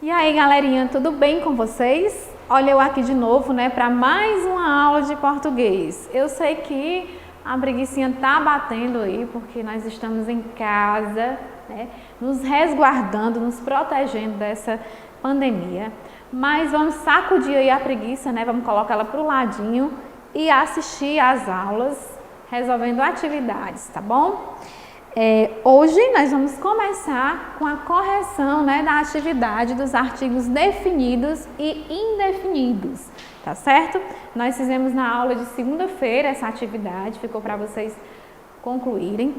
E aí, galerinha, tudo bem com vocês? Olha eu aqui de novo, né, para mais uma aula de português. Eu sei que a preguicinha tá batendo aí, porque nós estamos em casa, né, nos resguardando, nos protegendo dessa pandemia. Mas vamos sacudir aí a preguiça, né, vamos colocar ela pro ladinho e assistir às aulas, resolvendo atividades, tá bom? Hoje nós vamos começar com a correção, né, da atividade dos artigos definidos e indefinidos, tá certo? Nós fizemos na aula de segunda-feira essa atividade, ficou para vocês concluírem.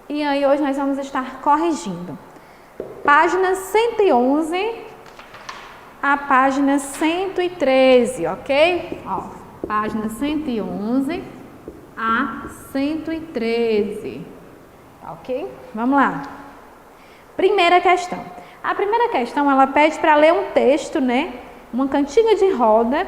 E aí hoje nós vamos estar corrigindo. Página 111 a página 113, ok? Ó, página 111 a 113. Ok? Vamos lá. Primeira questão. A primeira questão, ela pede para ler um texto, né? Uma cantiga de roda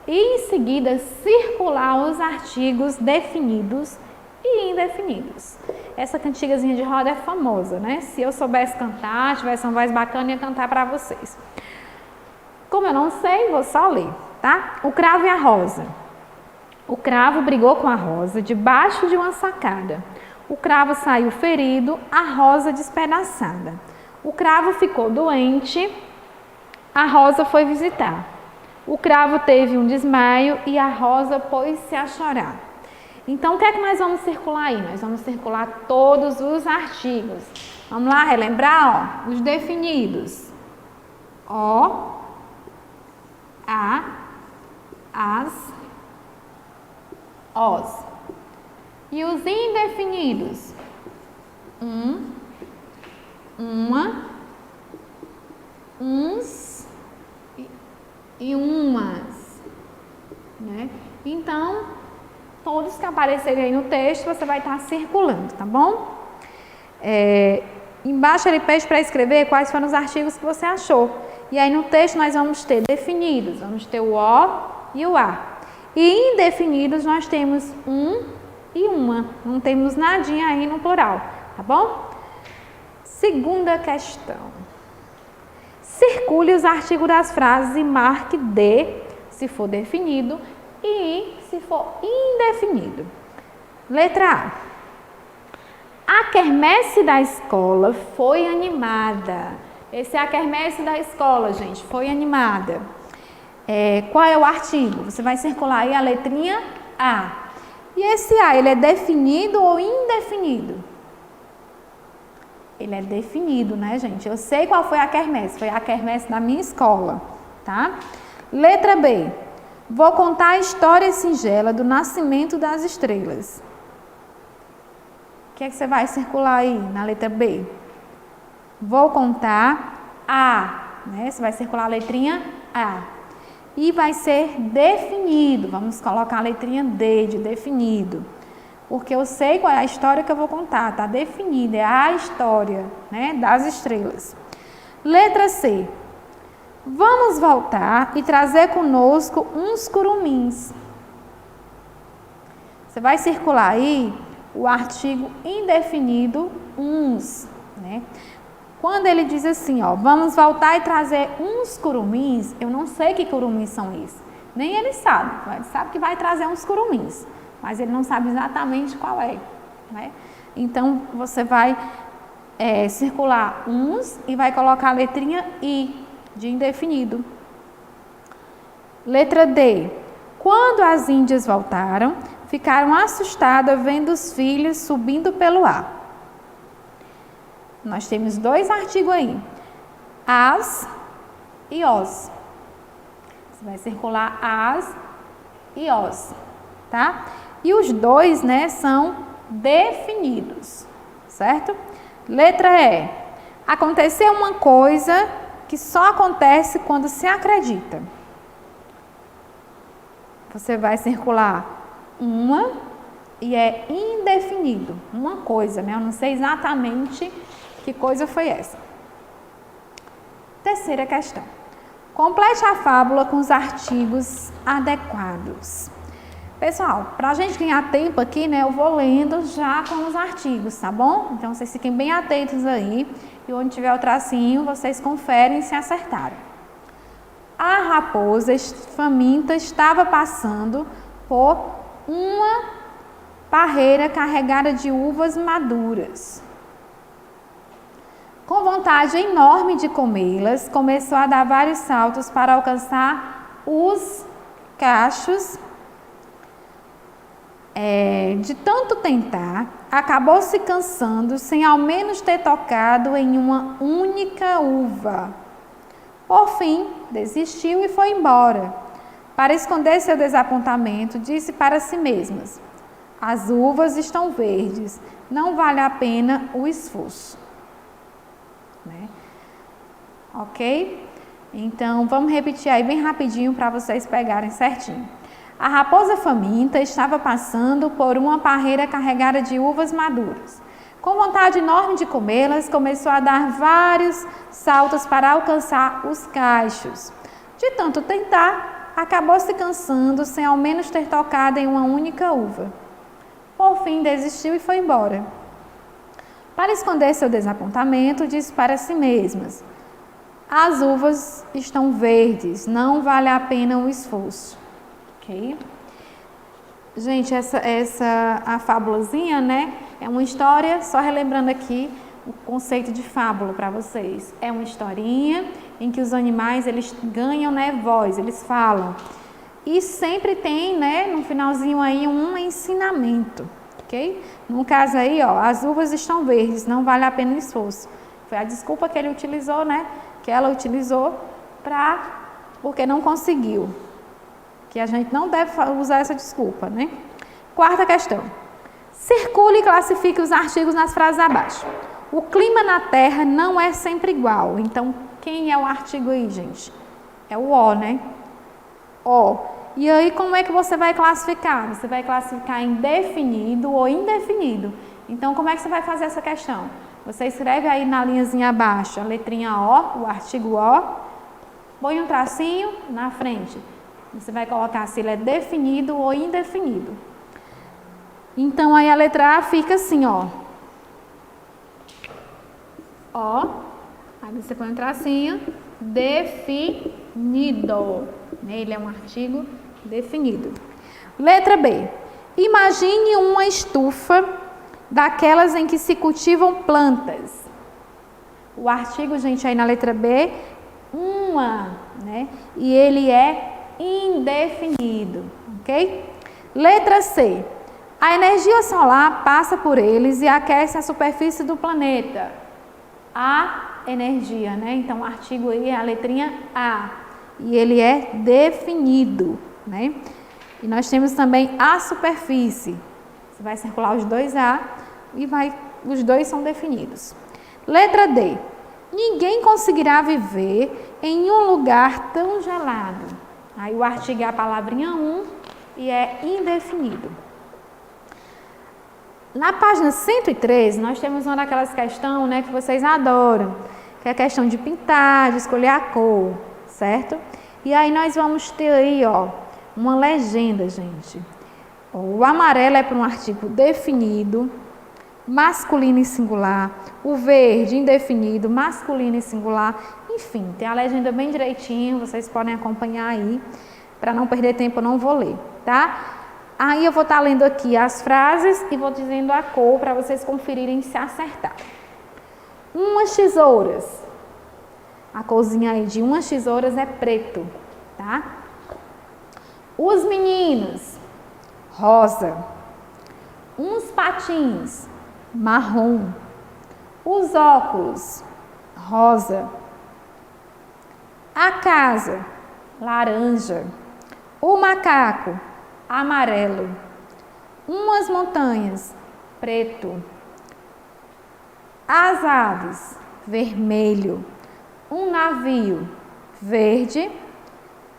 e em seguida circular os artigos definidos e indefinidos. Essa cantigazinha de roda é famosa, né? Se eu soubesse cantar, tivesse uma voz bacana, ia cantar para vocês. Como eu não sei, vou só ler, tá? O cravo e a rosa. O cravo brigou com a rosa debaixo de uma sacada. O cravo saiu ferido, a rosa despedaçada. O cravo ficou doente, a rosa foi visitar. O cravo teve um desmaio e a rosa pôs-se a chorar. Então, o que é que nós vamos circular aí? Nós vamos circular todos os artigos. Vamos lá relembrar, ó, os definidos. O, a, as, os. E os indefinidos? Uma, uns e umas, né? Então, todos que aparecerem aí no texto, você vai estar circulando, tá bom? Embaixo ele pede para escrever quais foram os artigos que você achou. E aí no texto nós vamos ter definidos, vamos ter o O e o A. E indefinidos nós temos um e uma, não temos nadinha aí no plural, tá bom? Segunda questão. Circule os artigos das frases e marque D, se for definido, e I, se for indefinido. Letra A. A quermesse da escola foi animada. Esse é a quermesse da escola, gente, foi animada. Qual é o artigo? Você vai circular aí a letrinha A. E esse A, ele é definido ou indefinido? Ele é definido, né, gente? Eu sei qual foi a quermesse. Foi a quermesse da minha escola, tá? Letra B. Vou contar a história singela do nascimento das estrelas. O que é que você vai circular aí na letra B? Vou contar a, né? Você vai circular a letrinha A. E vai ser definido. Vamos colocar a letrinha D de definido. Porque eu sei qual é a história que eu vou contar. Está definida. É a história, né, das estrelas. Letra C. Vamos voltar e trazer conosco uns curumins. Você vai circular aí o artigo indefinido uns, né? Quando ele diz assim, ó, vamos voltar e trazer uns curumins, eu não sei que curumins são esses. Nem ele sabe. Ele sabe que vai trazer uns curumins, mas ele não sabe exatamente qual é, né? Então, você vai circular uns e vai colocar a letrinha I, de indefinido. Letra D. Quando as índias voltaram, ficaram assustadas vendo os filhos subindo pelo ar. Nós temos dois artigos aí, as e os. Você vai circular as e os, tá? E os dois, né, são definidos, certo? Letra E. Aconteceu uma coisa que só acontece quando se acredita. Você vai circular uma e é indefinido, uma coisa, né? Eu não sei exatamente que coisa foi essa. Terceira questão. Complete a fábula com os artigos adequados. Pessoal, para a gente ganhar tempo aqui, né, eu vou lendo já com os artigos, tá bom? Então, vocês fiquem bem atentos aí. E onde tiver o tracinho, vocês conferem se acertaram, A raposa faminta estava passando por uma parreira carregada de uvas maduras. Com vontade enorme de comê-las, começou a dar vários saltos para alcançar os cachos. De tanto tentar, acabou se cansando sem ao menos ter tocado em uma única uva. Por fim, desistiu e foi embora. Para esconder seu desapontamento, disse para si mesma: as uvas estão verdes, não vale a pena o esforço. Né? Ok? Então, vamos repetir aí bem rapidinho para vocês pegarem certinho. A raposa faminta estava passando por uma parreira carregada de uvas maduras. Com vontade enorme de comê-las, começou a dar vários saltos para alcançar os cachos. De tanto tentar, acabou se cansando sem ao menos ter tocado em uma única uva. Por fim, desistiu e foi embora. Para esconder seu desapontamento, disse para si mesmas: as uvas estão verdes, não vale a pena o esforço. Ok? Gente, a fábulazinha, né? É uma história, só relembrando aqui o conceito de fábula para vocês. É uma historinha em que os animais, eles ganham, né, voz, eles falam. E sempre tem, né, no finalzinho aí, um ensinamento, ok? No caso aí, ó, as uvas estão verdes, não vale a pena o esforço. Foi a desculpa que ele utilizou, né? Que ela utilizou porque não conseguiu. Que a gente não deve usar essa desculpa, né? Quarta questão. Circule e classifique os artigos nas frases abaixo. O clima na Terra não é sempre igual. Então, quem é o artigo aí, gente? É o O, né? O. E aí, como é que você vai classificar? Você vai classificar em definido ou indefinido. Então, como é que você vai fazer essa questão? Você escreve aí na linhazinha abaixo a letrinha O, o artigo O, põe um tracinho na frente. Você vai colocar se ele é definido ou indefinido. Então, aí a letra A fica assim, ó. Ó. Aí você põe um tracinho. Definido. Ele é um artigo definido. Letra B. Imagine uma estufa daquelas em que se cultivam plantas. O artigo, gente, aí na letra B, uma, né? E ele é indefinido, ok? Letra C. A energia solar passa por eles e aquece a superfície do planeta. A energia, né? Então, o artigo aí é a letrinha A. E ele é definido, né? E nós temos também a superfície. Você vai circular os dois A e os dois são definidos. Letra D. Ninguém conseguirá viver em um lugar tão gelado. Aí o artigo é a palavrinha 1 e é indefinido. Na página 113, nós temos uma daquelas questões, né, que vocês adoram, que é a questão de pintar, de escolher a cor, certo? E aí nós vamos ter aí, ó, uma legenda, gente. O amarelo é para um artigo definido, masculino e singular. O verde, indefinido, masculino e singular. Enfim, tem a legenda bem direitinho, vocês podem acompanhar aí. Para não perder tempo, eu não vou ler, tá? Aí eu vou estar lendo aqui as frases e vou dizendo a cor para vocês conferirem se acertar. Umas tesouras. A corzinha aí de umas tesouras é preto, tá? Os meninos, rosa. Uns patins, marrom. Os óculos, rosa. A casa, laranja. O macaco, amarelo. Umas montanhas, preto. As aves, vermelho. Um navio, verde.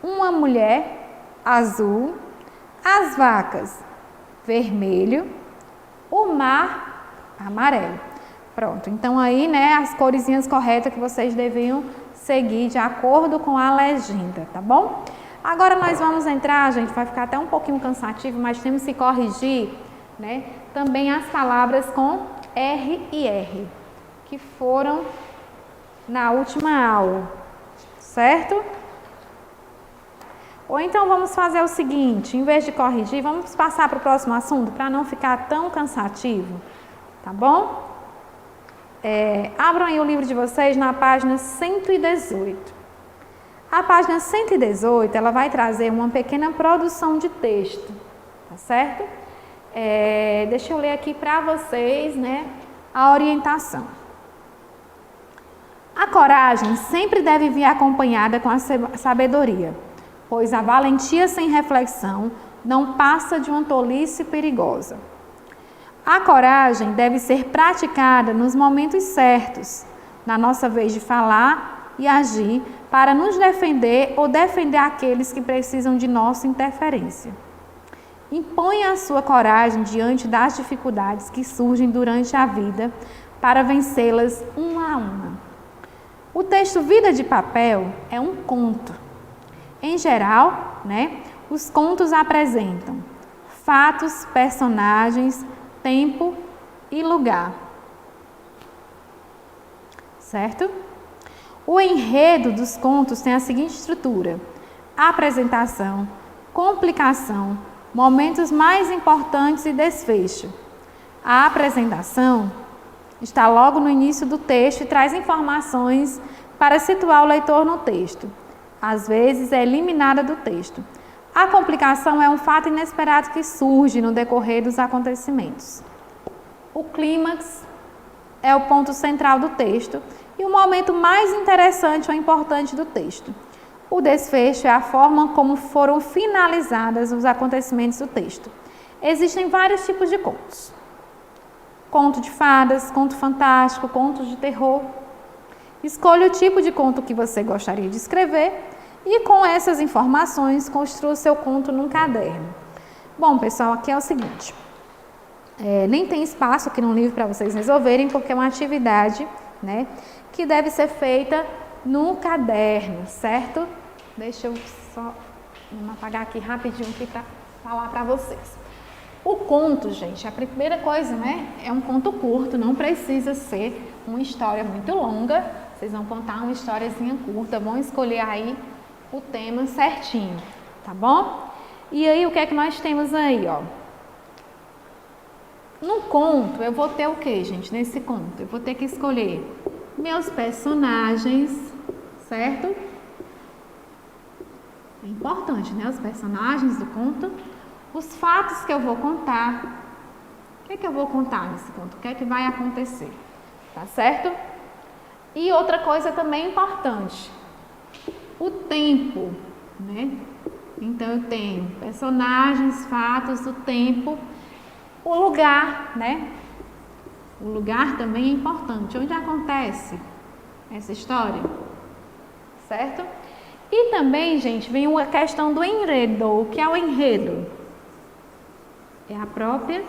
Uma mulher, azul. As vacas, vermelho. O mar, amarelo. Pronto, então aí, né, as coresinhas corretas que vocês deviam seguir de acordo com a legenda, tá bom? Agora nós vamos entrar, gente, vai ficar até um pouquinho cansativo, mas temos que corrigir, né, também as palavras com R e R, que foram na última aula, certo? Ou então vamos fazer o seguinte, em vez de corrigir, vamos passar para o próximo assunto, para não ficar tão cansativo, tá bom? Abram aí o livro de vocês na página 118. A página 118, ela vai trazer uma pequena produção de texto, tá certo? Deixa eu ler aqui para vocês, né, a orientação. A coragem sempre deve vir acompanhada com a sabedoria, pois a valentia sem reflexão não passa de uma tolice perigosa. A coragem deve ser praticada nos momentos certos, na nossa vez de falar e agir, para nos defender ou defender aqueles que precisam de nossa interferência. Imponha a sua coragem diante das dificuldades que surgem durante a vida, para vencê-las uma a uma. O texto Vida de Papel é um conto. Em geral, né, os contos apresentam fatos, personagens, tempo e lugar. Certo? O enredo dos contos tem a seguinte estrutura: apresentação, complicação, momentos mais importantes e desfecho. A apresentação está logo no início do texto e traz informações para situar o leitor no texto. Às vezes é eliminada do texto. A complicação é um fato inesperado que surge no decorrer dos acontecimentos. O clímax é o ponto central do texto e o momento mais interessante ou importante do texto. O desfecho é a forma como foram finalizados os acontecimentos do texto. Existem vários tipos de contos. Conto de fadas, conto fantástico, contos de terror. Escolha o tipo de conto que você gostaria de escrever e com essas informações construa o seu conto num caderno. Bom, pessoal, aqui é o seguinte. Nem tem espaço aqui no livro para vocês resolverem, porque é uma atividade, né, que deve ser feita no caderno, certo? Deixa eu só apagar aqui rapidinho para falar para vocês. O conto, gente, a primeira coisa, né, é um conto curto, não precisa ser uma história muito longa. Vocês vão contar uma historiazinha curta, vão escolher aí o tema certinho, tá bom? E aí, o que é que nós temos aí, ó? No conto, eu vou ter o que, gente, nesse conto? Eu vou ter que escolher meus personagens, certo? É importante, né? Os personagens do conto. Os fatos que eu vou contar. O que é que eu vou contar nesse conto? O que é que vai acontecer? Tá certo? E outra coisa também importante. O tempo, né? Então, eu tenho personagens, fatos, o tempo, o lugar, né? O lugar também é importante. Onde acontece essa história? Certo? E também, gente, vem uma questão do enredo. O que é o enredo? É a própria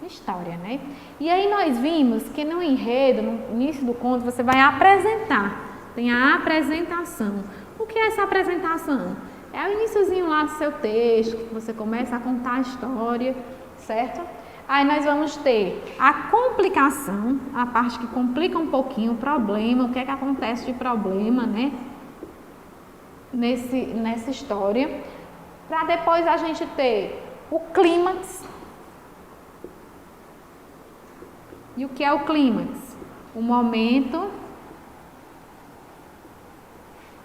história, né? E aí nós vimos que no enredo, no início do conto, você vai apresentar. Tem a apresentação. O que é essa apresentação? É o iniciozinho lá do seu texto, que você começa a contar a história, certo? Aí nós vamos ter a complicação, a parte que complica um pouquinho o problema, o que é que acontece de problema, né? Nessa história. Para depois a gente ter o clímax. E o que é o clímax? O momento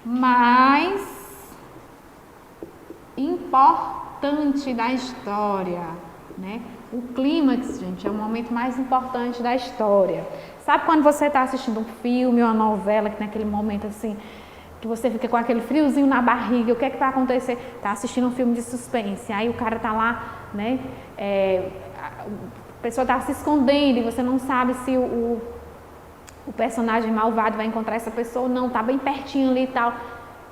mais importante da história, né? O clímax, gente, é o momento mais importante da história. Sabe quando você está assistindo um filme ou uma novela, que tem aquele momento assim, que você fica com aquele friozinho na barriga, o que é que vai acontecer? Está assistindo um filme de suspense, aí o cara está lá, né? A pessoa está se escondendo e você não sabe se o personagem malvado vai encontrar essa pessoa ou não, está bem pertinho ali e tal.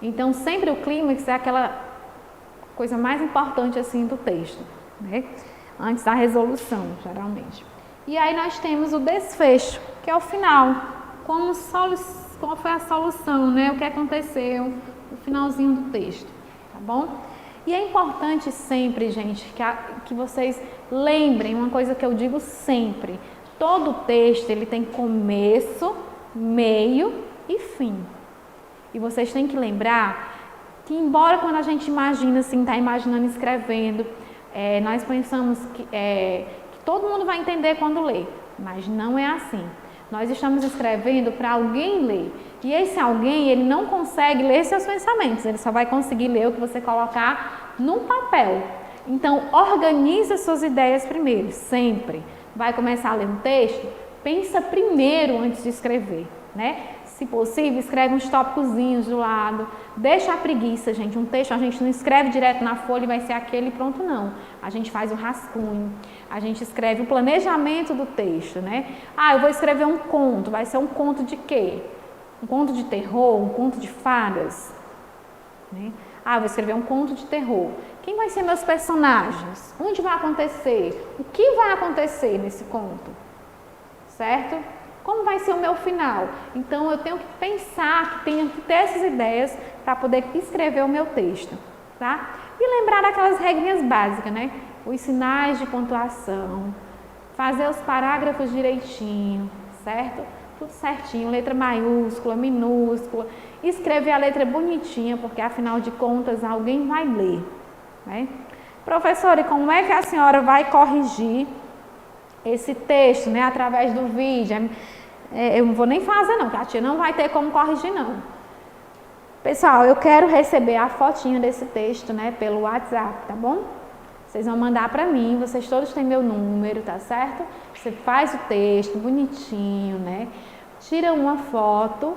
Então, sempre o clímax é aquela coisa mais importante assim do texto, né? Antes da resolução, geralmente. E aí nós temos o desfecho, que é o final. Qual foi a solução, né? O que aconteceu, o finalzinho do texto, tá bom? E é importante sempre, gente, que vocês lembrem uma coisa que eu digo sempre. Todo texto, ele tem começo, meio e fim. E vocês têm que lembrar que embora quando a gente imagina assim, está imaginando escrevendo, nós pensamos que todo mundo vai entender quando lê, mas não é assim. Nós estamos escrevendo para alguém ler. E esse alguém, ele não consegue ler seus pensamentos, ele só vai conseguir ler o que você colocar no papel. Então, organize suas ideias primeiro, sempre. Vai começar a ler um texto? Pensa primeiro antes de escrever, né? Se possível, escreve uns tópicozinhos do lado. Deixa a preguiça, gente. Um texto a gente não escreve direto na folha e vai ser aquele e pronto, não. A gente faz o rascunho. A gente escreve o planejamento do texto, né? Eu vou escrever um conto. Vai ser um conto de quê? Um conto de terror? Um conto de fadas? Né? Eu vou escrever um conto de terror. Quem vai ser meus personagens? Onde vai acontecer? O que vai acontecer nesse conto? Certo? Como vai ser o meu final? Então, eu tenho que pensar, que tenho que ter essas ideias para poder escrever o meu texto, tá? E lembrar daquelas regrinhas básicas, né? Os sinais de pontuação, fazer os parágrafos direitinho, certo? Tudo certinho, letra maiúscula, minúscula, escrever a letra bonitinha, porque afinal de contas alguém vai ler, né? Professora, e como é que a senhora vai corrigir esse texto, né, através do vídeo? Eu não vou nem fazer não, porque a tia não vai ter como corrigir não. Pessoal, eu quero receber a fotinha desse texto, né, pelo WhatsApp, tá bom? Vocês vão mandar para mim, vocês todos têm meu número, tá certo? Você faz o texto bonitinho, né? Tira uma foto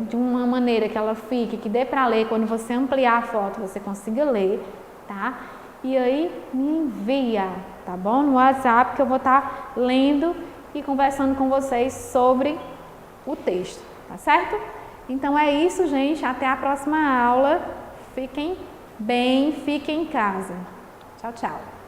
de uma maneira que ela fique, que dê para ler, quando você ampliar a foto, você consiga ler, tá? E aí me envia, tá bom? No WhatsApp, que eu vou estar lendo e conversando com vocês sobre o texto, tá certo? Então é isso, gente. Até a próxima aula. Fiquem bem, fiquem em casa. Tchau, tchau.